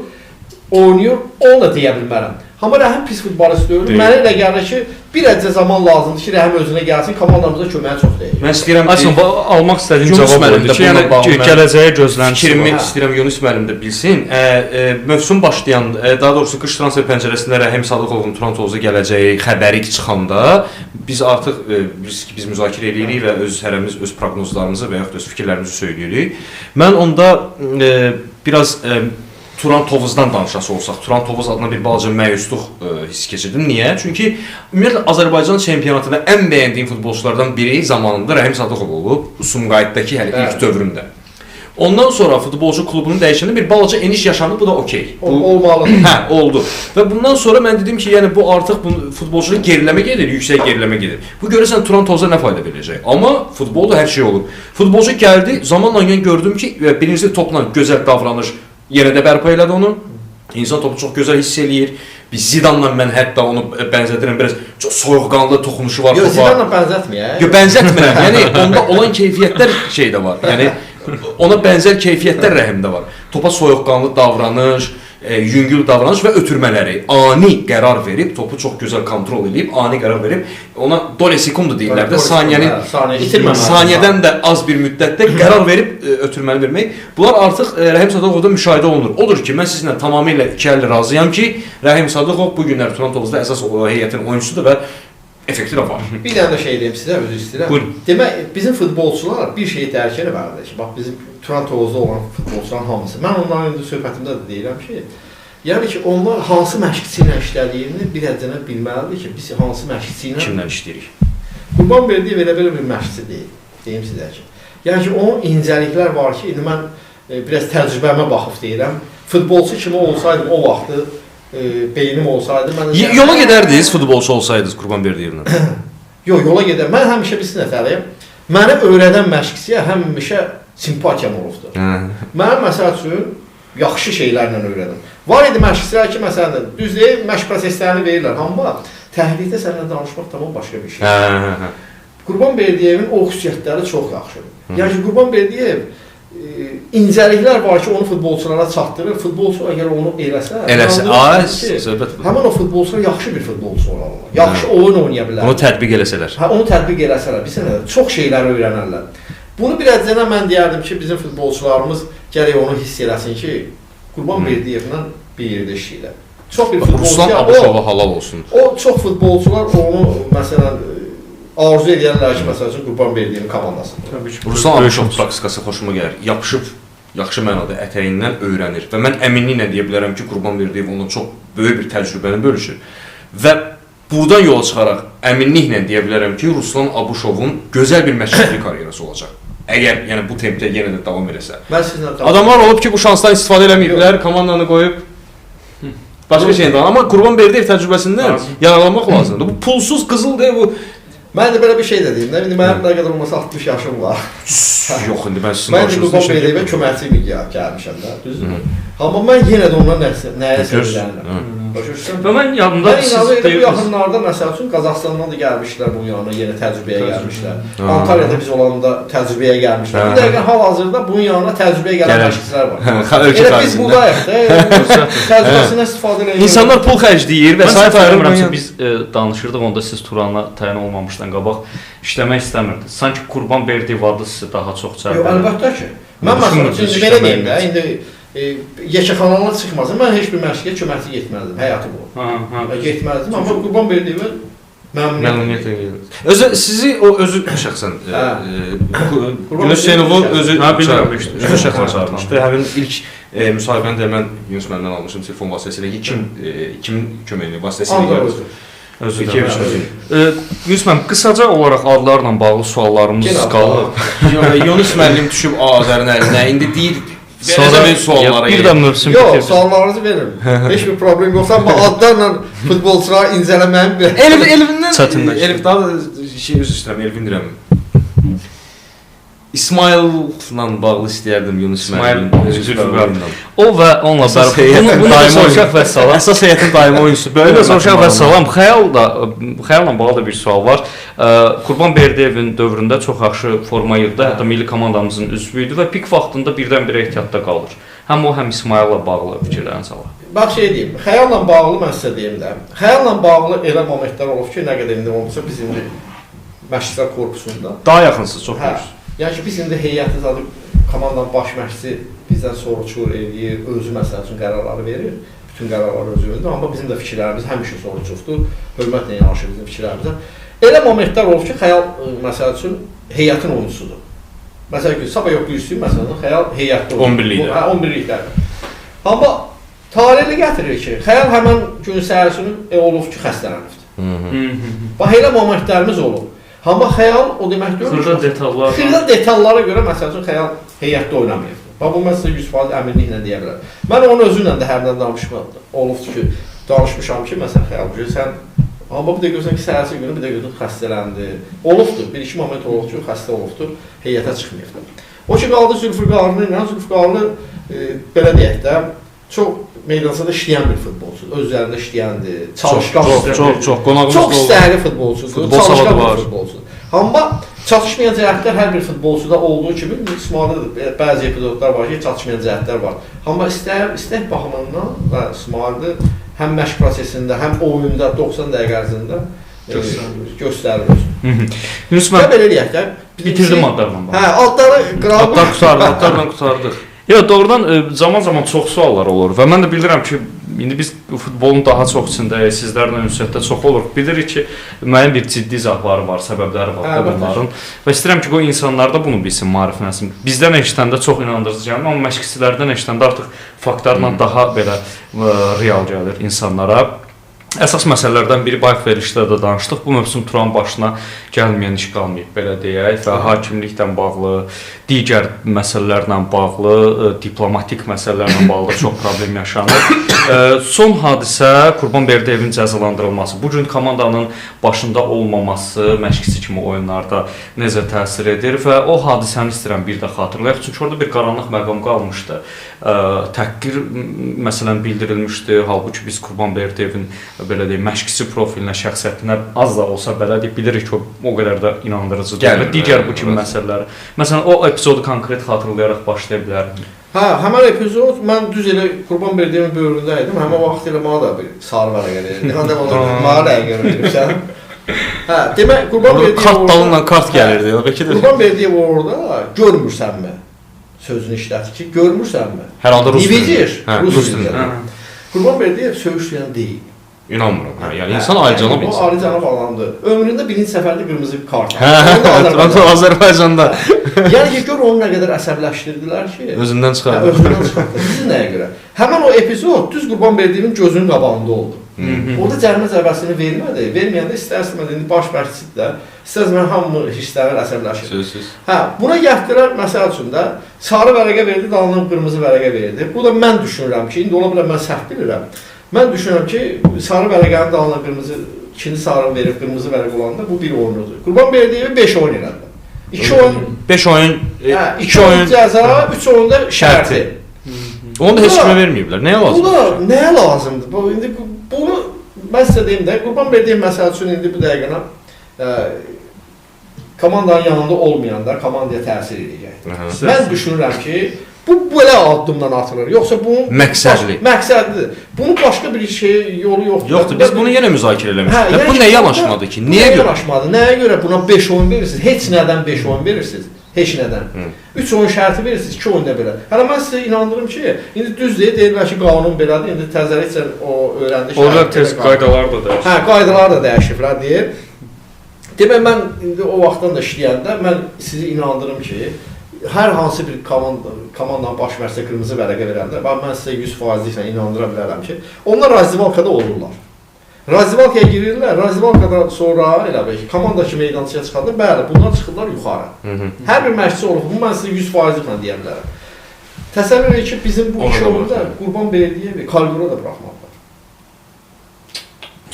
oynayır, onu da deyə bilmərəm. Amma Rəhim pis futbolist deyil. Mənə elə gəlir ki, bir əcə zaman lazımdır ki, Rəhim özünə gəlsin, komandamıza köməyə çox deyil. Mən istəyirəm Aslında almaq istədiyim cavab oldu ki, yəni gələcəyə gözlənilsin. Fikrimi istəyirəm Yunus müəllim də bilsin. Mövsüm başlayan, daha doğrusu qış transfer pəncərəsində Rəhim Sadıqovun Turan Tovuza gələcəyi xəbəri çıxanda biz artıq biz müzakirə edirik və öz hərəmiz öz proqnozlarımızı və yaxud öz fikirlərimizi söyləyirik. Mən onda biraz Turan Tovuzdan danışası olsaq, Turan Tovuz adına bir balaca məyusluq hiss keçirdim. Niyə? Çünki ümumiyyətlə Azərbaycan çempionatında ən bəyəndiyim futbolçulardan biri zamanında Rəhim Sadıqov olub, Sumqayıtdakı hələ ilk dövründə. Ondan sonra futbolcu klubunun dəyişəndə bir balaca eniş yaşandı, bu da okey. Olmalı. Oldu. Və bundan sonra mən dedim ki, yəni bu artıq futbolçuda geriləmə gedir, yüksək geriləmə gedir. Bu görürsən Turan Tovuza nə fayda verəcək? Amma futbolda hər şey olur. Futbolcu gəldi, zamanla gördüm ki, birinci topla gözəl davranış yenə də bərpa elədi onu. İnsan topu çox gözəl hiss eləyir. Biz Zidanla mən hətta onu bənzədirəm, biraz çox soyuqqanlı toxunuşu var. Yox, Zidanla bənzətməyək. Yox, bənzətmirəm. Yəni onda olan keyfiyyətlər şeydə var. Yəni ona bənzər keyfiyyətlər Rəhimdə var. Topa soyuqqanlı davranış, yüngül davranış və ötürmələri, ani qərar verib, topu çox gözəl kontrol edib, ani qərar verib, ona dole sekundu deyirlər də, saniyədən də az bir müddətdə qərar verib ötürməni vermək. Bunlar artıq Rəhim Sadıqovda müşahidə olunur. Odur ki, mən sizinlə tamamilə iki əlli razıyam ki, Rəhim Sadıqov bu günlər Turan Tovuzda əsas heyətin oyuncusudur və effekti də var. Bir dənə də şey deyim sizə, özür istəyirəm. Buyurun. Demək, bizim futbolçular bir şeyi dərk eləməlidir ki, bax bizim Turan Tovuzda olan futbolçuların hamısı. Mən onların indi söhbətimdə də deyirəm ki, yəni ki, onlar hansı məşqçi ilə işlədiyini bir əcənə bilməlidir ki, biz hansı məşqçi ilə kimlə işləyirik. Qurbanverdiyev elə belə bir məşqçi deyil, deyim sizə ki. Yəni ki, onun incəliklər var ki, indi mən biraz təcrübəmə baxıb deyirəm. Futbolçu kimi olsaydım o vaxtı beynim olsaydı mən yola gedərdiniz futbolçu olsaydınız Qurbanverdiyevlə. Yox, yola gedər. Mən həmişə bir sinətəliyəm. Məni öyrədən məşqçiyə həmişə simpatiyam olubdur. Mən məsəl üçün yaxşı şeylərlə öyrədim. Var idi məşqçilər ki, məsələn, düz deyil, məşq proseslərini verirlər, amma təhlildə səninlə danışmaq tamam başqa bir şey. Qurbanverdiyevin o xüsusiyyətləri çox yaxşıdır. Yəni ki, Qurbanverdiyev incəliklər var ki, onu futbolçulara çatdırır. Futbolçu əgər onu eləsə, həmin o futbolçular yaxşı bir futbolçu olarlar. Yaxşı oyun oynaya bilər. Onu tətbiq eləsələr. Onu tətbiq eləsələr, bilsənə, çox şeylər öyrənərlər. Bunu bir əcənə mən deyərdim ki, bizim futbolçularımız gərək onu hiss eləsin ki, Qurban Berdiyevlə bir yerdə işləyirlər. Çox bir futbolçu. Ruslan Abuşova halal olsun. O çox futbolçular onu məsələn arzu edənlər ki, məsəl üçün Qurban Berdiyevin komandasıdır. Ruslan Abuşov taktikası xoşuma gəlir. Yapışıb yaxşı mənada ətəyindən öyrənir və mən əminliklə deyə bilərəm ki, Qurban Berdiyev onunla çox böyük bir təcrübəni bölüşür. Və buradan yola çıxaraq əminliklə deyə bilərəm ki, Ruslan Abuşovun gözəl bir məşqçilik karyerası olacaq. Əgər yəni bu tempdə yenə də davam eləsə. Adamlar olub ki, bu şansdan istifadə eləməyiblər, komandanı qoyub başqa şeydən. Amma Qurban Berdiyev təcrübəsindən yararlanmaq lazımdır. Bu pulsuz qızıl deyil bu. Mən də belə bir şey də deyim də, indi mənim nə qədər olmasa 60 yaşım var. Yox, indi mən sizin qarşınızda Qurban Berdiyevə köməkçi gəlmişəm də, düzdür? Amma mən yenə də ondan nəyə sevinirəm. Və mən yanımda siz bu yaxınlarda məsəl üçün Qazaxıstandan da gəlmişlər bu yana, yenə təcrübəyə gəlmişlər. Antalyada biz olanda təcrübəyə gəlmişlər. Bir dəqiqə hal-hazırda bunun yanına təcrübəyə gələn məşqçilər var. Elə biz buradayıq da, təcrübəsindən istifadə edirik. İnsanlar pul xərcləyir və sayt ayırmıram ki, biz danışırdıq onda siz Turanla təyin olmamışdan qabaq işləmək istəmirdiniz. Sanki Qurban Berdiyev adı sizi daha çox çağırır. Yox, əlbəttə ki. Mən məsələn üçün belə deyim də, indi yekəxanalar çıxmasın, mən heç bir məşqə köməkçi getməzdim, həyatı bu. Getməzdim, amma Qurban Berdiyevə məmnuniyyət edirdim. Özü, sizi o özü şəxsən, Yunus Hüseynovu özü şəxsən çağırmışdı. Həmin ilk müsahibəni də mən Yunus məndən almışım telefon vasitəsilə ki, kimin köməkliyi vasitəsilə gəldi. Özü Yunus müəllim, qısaca olaraq adlarla bağlı suallarımız qalır. Yunus müəllim düşüb Azərin əlinə, indi deyir, sonra suallara bir də mövsüm bitirdim. Yox, suallarınızı verin. Heç bir problem yoxsa, amma adlarla futbolçuları incələməyin bir... Elvindən çətinləşdir. Elif daha da şey üzr istəyirəm, Elvin deyirəm. İsmail'la bağlı istəyərdim Yunus müəllim. O və onunla bərabər. Bunu da soruşaq və salam. Əsas heyətin daimi oyuncusu. Böyle soruşaq və salam. Xəyalla bağlı da bir sual var. Qurban Berdiyevin dövründə çox yaxşı forma yığdı. Hətta milli komandamızın üzvü idi və pik vaxtında birdən-birə ehtiyatda qalır. Həm o, həm İsmail'la bağlı fikirləriniz var. Bax şey deyim, xəyalla bağlı mən sizə deyim də. Xəyalla bağlı elə momentlər olub ki, nə qədər indi olmasa biz indi məşqçilər korpusunda. Daha yaxınsınız, çox yaxşı. Yəni ki, biz indi heyəti zadı komandanın baş məşqçisi bizdən soruçur, eləyir, özü məsəl üçün qərarları verir. Bütün qərarları özü verir. Amma bizim də fikirlərimiz həmişə soruçufdur. Hörmətlə yanaşır bizim fikirlərimizə. Elə momentlər olur ki, Xəyal məsəl üçün heyətin oyuncusudur. Məsələn ki, sabah yox birisi, məsələn, Xəyal heyətdə olur. 11-likdə. 11-likdə. Amma tarixi gətirir ki, Xəyal həmən gün səhərsinin olub ki, xəstələnibdir. Bax, elə momentlərimiz olur. Amma Xəyal o demək deyil ki, xırda detallara görə məsəl üçün Xəyal heyətdə oynamayıb. Bax, bu mən sizə 100% əminliklə deyə bilərəm. Mən onun özüylə də hərdən olubdur ki, danışmışam ki, məsələn Xəyal, sən amma bir də görürsən ki, səhərsi günü bir də görürsən xəstələndi. Olubdur, bir-iki moment olubdur ki, xəstə olubdur, heyətə çıxmayıbdır. O ki, qaldı Zülfü Qarlı ilə, Zülfü Qarlı belə deyək də, çox meydansada işləyən bir futbolçudur, öz üzərində işləyəndir, çalışqan çox istəkli futbolçudur, çalışqan bir futbolçudur. Amma çatışmayan cəhətlər hər bir futbolçuda olduğu kimi, İsmail'də bəzi epizodlar var ki, çatışmayan cəhətlər var. Amma istək baxımından və İsmail'də həm məşq prosesində, həm oyunda 90 dəqiqə ərzində göstərir. Yunus müəllim, belə eləyək də, bitirdim adlarla. Hə, adlarla qurtardıq. Yox, doğrudan zaman-zaman çox suallar olur və mən də bilirəm ki, indi biz futbolun daha çox içindəyik, sizlərlə ünsiyyətdə çox olur. Bilirik ki, müəyyən bir ciddi izahları var, səbəbləri var bunların və istəyirəm ki, bu insanlar da bunu bilsin, maariflənsin. Bizdən eşitəndə çox inandırıcı gəlir, amma məşqçilərdən eşitəndə artıq faktlarla daha belə real gəlir insanlara. Əsas məsələlərdən biri bayaq verilişdə də danışdıq. Bu mövsüm Turan başına gəlməyən iş qalmayıb, belə deyək və hakimliklə bağlı, digər məsələlərlə bağlı, diplomatik məsələlərlə bağlı çox problem yaşanır. Son hadisə Qurban Berdiyevin cəzalandırılması. Bu gün komandanın başında olmaması məşqçi kimi oyunlarda necə təsir edir və o hadisəni istəyirəm bir də xatırlayaq. Çünki orada bir qaranlıq məqam qalmışdı. Təhqir məsələn bildirilmişdi. Halbuki biz Qurban Berdiyevin belə deyim, məşqçi profilinə, şəxsiyyətinə az da olsa belə deyib bilirik ki, o qədər də inandırıcı deyil. Digər bu kimi məsələləri. Məsələn, o epizodu konkret xatırlayaraq başlaya bilərəm. Hə, həmən epizod mən düz elə Qurban Berdiyevin böyründə idim. Həmən vaxt elə mənə da bir sarı vərəqə verirdi. Həm də mənə rəqə verirsən. Hə, demək Qurban Berdiyev kart dalınla kart gəlirdi. Bəlkə də Qurban Berdiyev orada görmürsənmi? Sözünü işlətdi ki, görmürsənmi? hər halda rus Dividir. rus dilində. Qurban Berdiyev söyüşləyən deyil. İnanmıram. Hə, yəni insan alicənab O insan. alicənab adamdır. Ömründə birinci səfərdə qırmızı kart Hə, Azərbaycanda Yəni ki, gör onu nə qədər əsəbləşdirdilər ki, özündən çıxardı. özündən çıxartdı. Siz nəyə görə? Həmin o epizod düz Qurban Berdiyevin gözünün qabağında oldu. Orada cərimə zərbəsini vermədi. Verməyəndə istər-istəmədi indi baş məşqçisi də istər-istəmədi hamı hissləri əsəbləşir. Sözsüz. Hə, buna gətirdilər məsəl üçün də sarı vərəqə verdi, dalından qırmızı vərəqə verdi. Bu da mən düşünürəm ki, indi ola bilər mən səhv bilirəm. Mən düşünürəm ki, sarı vərəqənin dalına qırmızı, ikinci sarı verib qırmızı vərəq olanda bu bir oyunudur. Qurban Berdiyevi 5 oyun elədi. 2 oyun, 5 oyun, 2 oyun cəza, 3 oyunda şərti. Onu da heç kimə verməyiblər. Nəyə lazım? Bu da nəyə lazımdır? Bu indi bunu mən sizə deyim də, Qurban Berdiyev məsəl üçün indi bu dəqiqə komandanın yanında olmayanda komandaya təsir edəcəkdir. Mən düşünürəm ki, bu belə addımdan atılır. Yoxsa bunun məqsədlidir. Bunun başqa bir şey yolu yoxdur. Yoxdur, biz bunu yenə müzakirə eləmişdik. Yəni Bu nə yanaşmadır ki? Niyə görə? Yanaşmadı? Nəyə görə buna 5 oyun verirsiniz? Heç nədən 5 oyun verirsiniz. Heç nədən. 3 oyun şərti verirsiniz, 2 oyunda belə. Hələ mən sizə inandırım ki, indi düz deyirlər ki, qanun belədir. İndi təzəliklə o öyrəndi. Orada tez qaydalar da dəyişir. Hə, qaydalar da dəyişiblər deyir. Demək mən indi o vaxtdan da işləyəndə mən sizi inandırım ki, hər hansı bir komandanın baş məşqçisinə qırmızı vərəqə verəndə, mən sizə 100%-lə inandıra bilərəm ki, onlar razıvalkada olurlar. Razıvalkaya girirlər, razıvalkadan sonra elə bil ki, komanda ki meydançaya çıxanda, bəli, bunlar çıxırlar yuxarı. Hər bir məşqçi olur, bunu mən sizə 100%-lə deyə bilərəm. Təsəvvür edin ki, bizim bu iş olunda Qurban Berdiyevi koridora da buraxmadılar.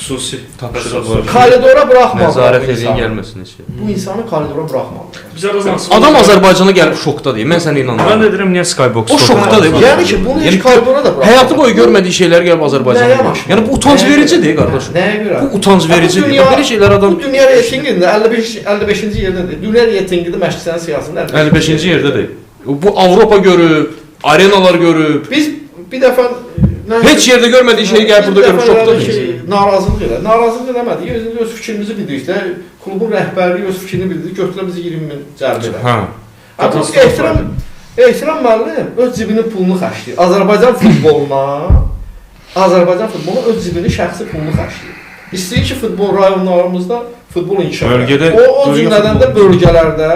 Xüsusi tapşırıq var. Koridora buraxmadılar. Nəzarət edin gəlməsin heç. Bu insanı koridora buraxmadılar. Biz arazdan Adam Azərbaycana gəlib şokdadır. Mən sənə inanıram. Mən də deyirəm niyə Skybox? O şokdadır. Yəni ki, bunu heç koridora da buraxmadılar. Həyatı boyu görmədiyi şeylər gəlib Azərbaycana gəlir. Yəni bu utanc vericidir qardaş. Nəyə görə? Bu utanc vericidir. Belə şeylər adam bu dünya reytinqində 55-ci yerdədir. Dünya reytinqində məşqçilərin siyasətində 55-ci yerdədir. Bu Avropa görüb, arenalar görüb. Biz bir dəfə heç yerdə görmədiyi şeyi gəlib burada görüb şokdadır. Narazılıq elə. Narazılıq eləmədik. Öz fikrimizi bildirdik də. Klubun rəhbərliyi öz fikrini bildirdi. Götürə bizi 20 min cərimə elədi. Hə. Ehtiram müəllim öz cibinin pulunu xərcləyir. Azərbaycan futboluna öz cibinin şəxsi pulunu xərcləyir. İstəyir ki, futbol rayonlarımızda futbol inkişaf edir. O cümlədən də bölgələrdə.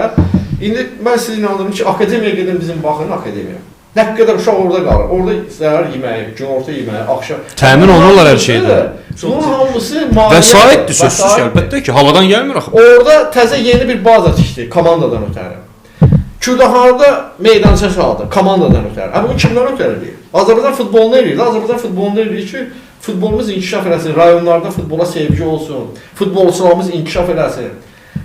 İndi mən sizə inandırım ki, akademiyaya gedin bizim baxın akademiyaya. Nə qədər uşaq orada qalır. Orada səhər yeməyi, günorta yeməyi, axşam. Təmin olunurlar hər şeydə. Bunun hamısı maliyyə. Vəsaitdir sözsüz əlbəttə ki, havadan gəlmir axı. Orada təzə yeni bir baza tikdi komandadan ötəri. Kürdahanada meydança saldı komandadan ötəri. Amma bu kimdən ötəri? Azərbaycan futbolunu eləyir. Azərbaycan futbolunu eləyir ki, futbolumuz inkişaf eləsin, rayonlarda futbola sevgi olsun, futbolçularımız inkişaf eləsin.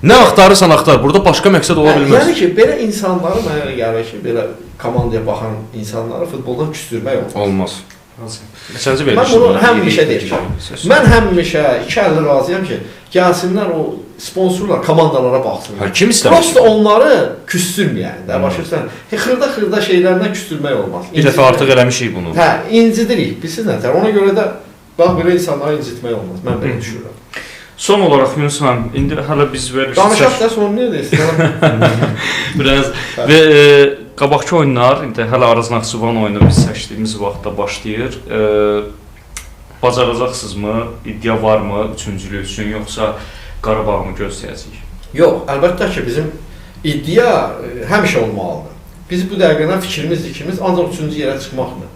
Nə axtarırsan axtar, burada başqa məqsəd ola bilməz. Yəni ki, belə insanları mənə elə gəlir ki, belə komandaya baxan insanları futboldan küstürmək olmaz. Olmaz. Neçənci verilişdir? Mən bunu həmişə deyirəm. Mən həmişə 2 əlli razıyam ki, gəlsinlər o sponsorlar komandalara baxsınlar. Hə, kim istəmir? Prosta onları küstürməyən də, başırsan. Xırda şeylərdən küstürmək olmaz. Bir dəfə artıq eləmişik bunu. Hə, incidirik. Bilirsiniz nə? Ona görə də bax belə insanları incitmək olmaz. Mən belə düşünürəm. Son olaraq Yunus müəllim, indi hələ biz verilişi danışaq da son nə deyirsən? Biraz və qabaqki oyunlar, indi hələ Araz Naxçıvan oyunu biz seçdiyimiz vaxtda başlayır. Bacaracaqsınızmı? İddia varmı üçüncülük üçün, yoxsa Qarabağ mı gözləyəcəyik? Yox, əlbəttə ki, bizim iddia həmişə olmalıdır. Biz bu dəqiqədən fikrimizdir ki, biz ancaq üçüncü yerə çıxmaqdır.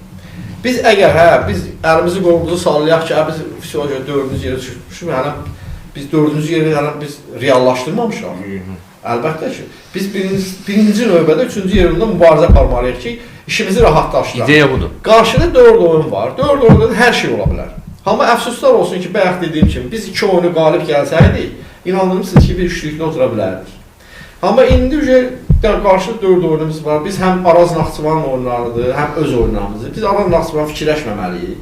Biz əgər biz əlimizi qolumuzu sallayaq ki, biz fisiologiya 4-cü yerə çıxmışıq, biz 4-cü yeri biz reallaşdırmamışıq. Əlbəttə ki, biz birinci növbədə 3-cü yerində mübarizə aparmalıyıq ki, işimizi rahatlaşdıraq. İdeya budur. Qarşıda 4 oyun var. 4 oyunda hər şey ola bilər. Amma əfsuslar olsun ki, bayaq dediyim kimi, biz 2 oyunu qalib gəlsəydik, inandırırsınız ki, bir üçlükdə otura bilərdik. Amma indi qarşıda 4 oyunumuz var. Biz həm Araz Naxçıvan oyunlarıdır, həm öz oyunlarımızdır. Biz Araz Naxçıvan fikirləşməməliyik.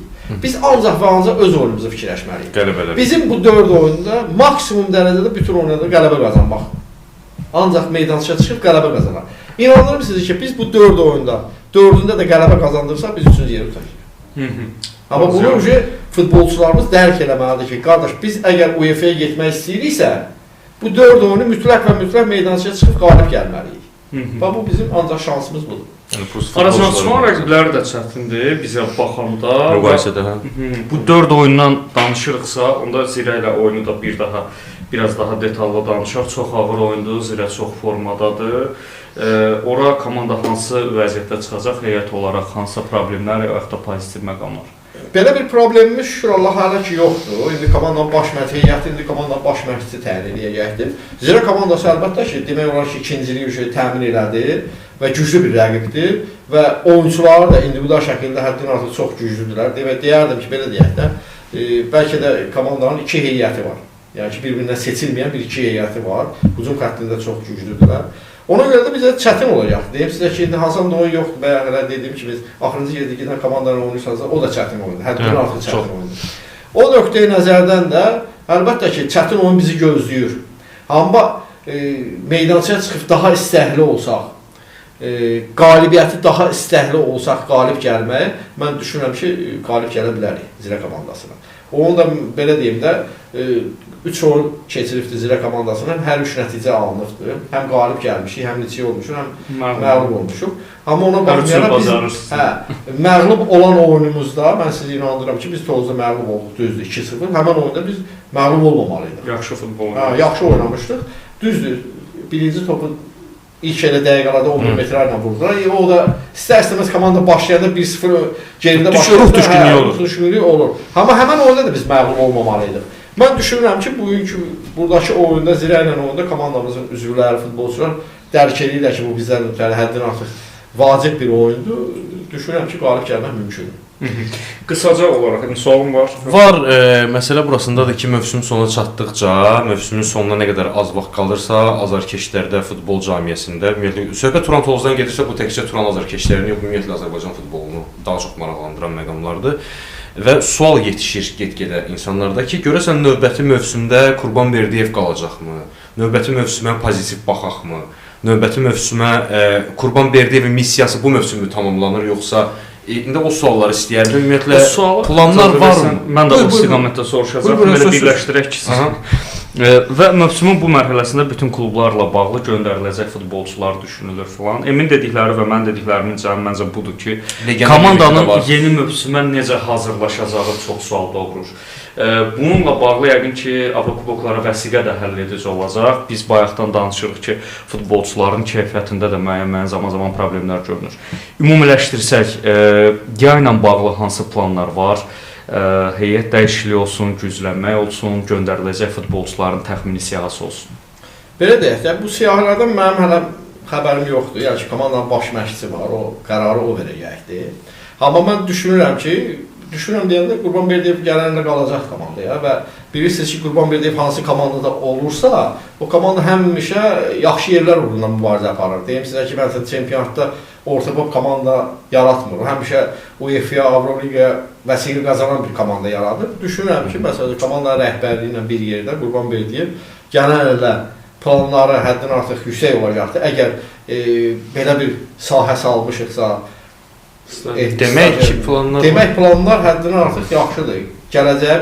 Biz ancaq və ancaq öz oyunumuzu fikirləşməliyik. Qələbələr. Bizim bu 4 oyunda maksimum dərəcədə bütün oyunlarda qələbə qazanmaq. Ancaq meydançaya çıxıb qələbə qazanar. İnanırım sizə ki, biz bu 4 oyunda 4-ündə də qələbə qazandırsaq biz 3-cü yerə tutacağıq. Amma bunu futbolçularımız dərk eləməlidir ki, qardaş, biz əgər UEFA-ya getmək istəyiriksə, bu 4 oyunu mütləq və mütləq meydançaya çıxıb qalib gəlməliyik. Və bu bizim ancaq şansımız budur. Araznaçılan rəqibləri də çətindir bizə baxanda. Müqayisədə, hə? Bu 4 oyundan danışırıqsa, onda Zirə ilə oyunu da biraz daha detallı danışaq. Çox ağır oyundur, Zirə çox formadadır. Ora komanda hansı vəziyyətdə çıxacaq, heyət olaraq hansısa problemlər və yaxud da pozitiv məqamlar? Belə bir problemimiz şükür Allah hələ ki yoxdur. İndi komandanın baş məşqçisi, indi komandanın baş məşqçisi təyin edəcəkdir. Zirə komandası əlbəttə ki, demək olar ki, ikinciliyi təmin elədi və güclü bir rəqibdir və oyunçuları da individual şəkildə həddindən artıq çox güclüdürlər. Deyərdim ki, belə deyək də, bəlkə də komandanın 2 heyəti var. Yəni ki, bir-birindən seçilməyən 1-2 heyəti var. Hücum xəttində çox güclüdürlər. Ona görə də bizə çətin olacaq. Deyim sizə ki, indi hansanda oyun yoxdur. Bayaq elə dediyim kimi, axırıncı yerdə gedən komandanın oynayırsansa, o da çətin oyundur. Həddindən artıq çətin oyundur. O nöqteyi nəzərdən də əlbəttə ki, çətin oyun bizi gözləyir. Amma meydançaya çıxıb daha istəkli olsaq, qalibiyyəti daha istəkli olsaq qalib gəlməyə, mən düşünürəm ki, qalib gələ bilərik Zirə komandasına. Onu da belə deyim də, 3 oyun keçiribdir Zirə komandasına, hər 3 nəticə alınıbdır. Həm qalib gəlmişik, həm neçə olmuşuq, həm məğlub olmuşuq. Amma ona baxmayaraq biz məğlub olan oyunumuzda, mən sizi inandırıram ki, biz Tovuzda məğlub olduq, düzdür, 2-0. Həmən oyunda biz məğlub olmamalıydıq. Yaxşı futbol oynamışdıq. Yaxşı oynamışdıq. Düzdür, birinci topu ilk elə dəqiqələrdə 11 metrlərlə vurdular. O da istər-istəməz komanda başlayanda 1-0 geridə başlayanda düşkünlük olur. Amma həmən oyunda da biz məğlub olmamalıydıq. Mən düşünürəm ki, buradakı oyunda, Zirə ilə oyunda komandamızın üzvləri, futbolçular dərk edirlər ki, bu bizdən həddindən artıq vacib bir oyundur. Düşünürəm ki, qalib gəlmək mümkündür. Qısaca olaraq, sualım var. Var, məsələ burasındadır ki, mövsüm sonuna çatdıqca, mövsümün sonuna nə qədər az vaxt qalırsa, azarkeşlərdə, futbol camiyyəsində, söhbət Turan Tovuzdan gedirsə, bu təkcə Turan azarkeşlərini yox, ümumiyyətlə Azərbaycan futbolunu daha çox maraqlandıran məqamlardır. Və sual yetişir get-gedə insanlarda ki, görəsən növbəti mövsümdə Qurbanberdiyev qalacaqmı? Növbəti mövsümə pozitiv baxaqmı? Növbəti mövsümə Qurbanberdiyevin missiyası bu mövsümü tamamlanır, yoxsa indi o sualları istəyərdim. Ümumiyyətlə planlar varmı? Mən də o istiqamətdə soruşacağam. Belə birləşdirək ki, və mövsümün bu mərhələsində bütün klublarla bağlı göndəriləcək futbolçular düşünülür filan. Emin dedikləri və mən dediklərimin cəmi məncə budur ki, komandanın yeni mövsümə necə hazırlaşacağı çox sual doğurur. Bununla bağlı yəqin ki, Avrokuboklara vəsiqə də həll edici olacaq. Biz bayaqdan danışırıq ki, futbolçuların keyfiyyətində də müəyyən zaman-zaman problemlər görünür. Ümumiləşdirsək, yay ilə bağlı hansı planlar var? Heyət dəyişikliyi olsun, güclənmək olsun, göndəriləcək futbolçuların təxmini siyahısı olsun. Belə deyək də, bu siyahılardan mənim hələ xəbərim yoxdur. Yəni ki, komandanın baş məşqçisi var, o qərarı o verəcəkdir. Amma mən düşünürəm deyəndə Qurbanberdiyev gələnlə qalacaq komandaya və bilirsiniz ki, Qurbanberdiyev hansı komandada olursa, o komanda həmişə yaxşı yerlər uğrunda mübarizə aparır. Deyim sizə ki, məsələn, çempionatda orta-top komanda yaratmır. Həmişə UEFA, Avroliqa vəsiqə qazanan bir komanda yaradır. Düşünürəm ki, məsələn, komanda rəhbərliyi ilə bir yerdə Qurbanberdiyev gələnlə planları həddindən artıq yüksək olacaqdır. Əgər belə bir sahə salmışıqsa, demək planlar həddindən artıq yaxşıdır. Gələcəyə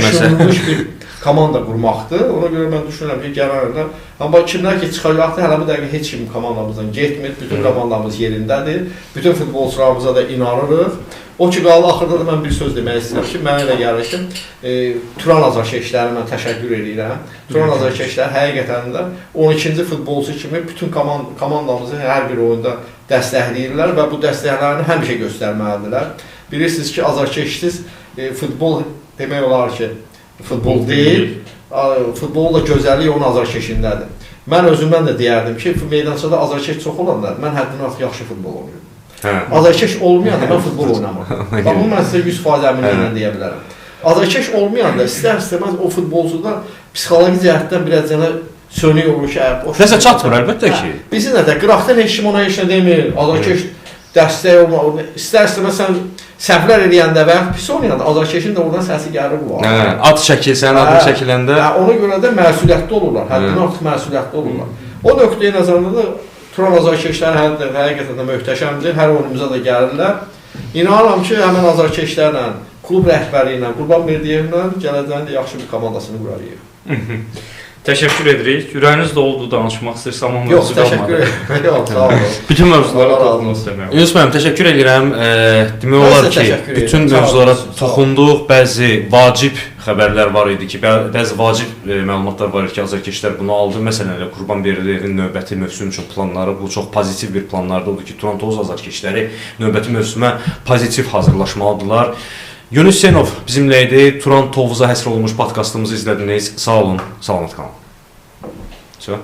düşünülmüş bir komanda qurmaqdır. Ona görə mən düşünürəm ki, gələnlərdə, amma kimlər ki çıxacaqdır, hələ bu dəqiqə heç kim komandamızdan getmir. Bütün komandamız yerindədir. Bütün futbolçularımıza da inanırıq. O ki, qaldı, axırda da mən bir söz demək istəyirəm ki, mənə elə gəlir ki, Turan azarkeşləri mən təşəkkür edirəm. Turan azarkeşləri həqiqətən də 12-ci futbolçu kimi bütün komandamızı hər bir oyunda dəstəkləyirlər və bu dəstəklərini həmişə göstərməlidirlər. Bilirsiniz ki, azarkeşsiz futbol demək olar ki, futbol deyil, futbolun da gözəlliyi onun azarkeşindədir. Mən özümdən də deyərdim ki, meydançada azarkeş çox olanda mən həddindən artıq yaxşı futbol oynayırdım. Azarkeş olmayanda mən futbol oynamıram. Bunu mən sizə 100% əminliklə deyə bilərəm. Azarkeş olmayanda istər-istəməz o futbolcuda psixoloji cəhətdən biraz sönük olur ki, nəsə çatmır əlbəttə ki. Bizi nə də, qıraqdan heç kim ona heç nə demir, azarkeş dəstək olma, istər-istəməz sən səhvlər eləyəndə və yaxud pis oynayanda azarkeşin də oradan səsi gəlir bu. Ad çəkilsən, adı çəkiləndə. Ona görə də məsuliyyətli olurlar, həddindən artıq məsuliyyətli olurlar. O nöqteyi nəzərdə də Turan azarkeşlər həqiqətən də möhtəşəmdir, hər oyunumuza da gəlirlər. İnanıram ki, həmən azarkeşlərlə klub rəhbəri ilə, Qurban Berdiyevlə gələcəyin də yaxşı bir komandasını qurarıq. Təşəkkür edirik. Ürəyiniz doludur danışmaq istəyirsə, amma Yox, mövzu təşəkkür qalmadı. edirəm. Yox, sağ olun. Bütün mövzulara Allah razı toxundunuz demək. Yunus müəllim, təşəkkür edirəm. Demək olar sizə ki, təşəkkür edirəm. bütün Sağ olun, mövzulara sağ olun. toxunduq. Bəzi vacib xəbərlər var idi ki, bəzi vacib məlumatlar var idi ki, azarkeşlər bunu aldı. Məsələn, elə Qurban Berdiyevin növbəti mövsüm üçün planları bu çox pozitiv bir planlardır. Odur ki, Toronto azarkeşləri növbəti mövsümə pozitiv hazırlaşmalıdırlar. Yunus Hüseynov bizimlə idi. Torontovuza həsr olunmuş podkastımızı izlədiniz. Sağ olun, salamat qalın. Все.